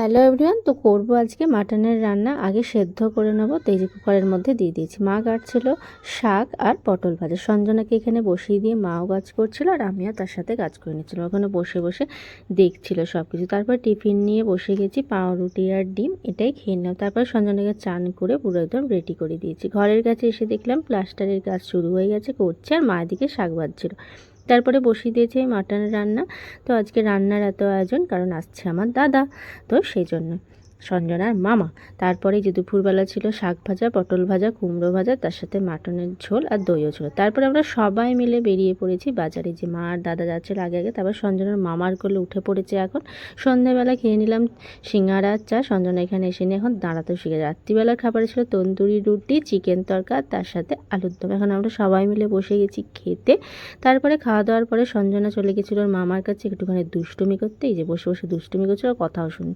Hello everyone, তো করবো আজকে মাটনের রান্না। আগে সেদ্ধ করে নেবো, তো এই যে কুকারের মধ্যে দিয়ে দিয়েছি। মা কাটছিল শাক আর পটল ভাজা। সঞ্জনাকে এখানে বসিয়ে দিয়ে মাও কাজ করছিল আর আমিও তার সাথে কাজ করে নিচ্ছিলাম। ওখানে বসে বসে দেখছিল সব কিছু। তারপর টিফিন নিয়ে বসে গেছি, পাউরুটি আর ডিম এটাই খেয়ে নিলাম। তারপর সঞ্জনাকে চান করে পুরো একদম রেডি করে দিয়েছি। ঘরের কাছে এসে দেখলাম প্লাস্টারের কাজ শুরু হয়ে গেছে, করছে, আর মা এদিকে শাক ভাজছিল। তারপরে বসিয়ে দিয়েছে মাটনের রান্না। তো আজকে রান্নার এত আয়োজন কারণ আসছে আমার দাদা, তো সেই জন্য সঞ্জনার মামা। তারপরে যে দুপুরবেলা ছিল শাক ভাজা, পটল ভাজা, কুমড়ো ভাজা, তার সাথে মাটনের ঝোল আর দইও ছিল। তারপরে আমরা সবাই মিলে বেরিয়ে পড়েছি বাজারে। যে মা আর দাদা যাচ্ছিল আগে আগে, তারপর সঞ্জনার মামার কোলে উঠে পড়েছে। এখন সন্ধ্যেবেলা খেয়ে নিলাম সিঙ্গারা আর চা। সঞ্জনা এখানে এসে নিয়ে এখন দাঁড়াতে শিখে। রাত্রিবেলার খাবারে ছিল তন্দুরি রুটি, চিকেন তরকা, তার সাথে আলুর দম। এখন আমরা সবাই মিলে বসে গেছি খেতে। তারপরে খাওয়া দাওয়ার পরে সঞ্জনা চলে গেছিলো ওর মামার কাছে একটুখানি দুষ্টুমি করতে। এই যে বসে বসে দুষ্টুমি করছিল, কথাও শুনছে।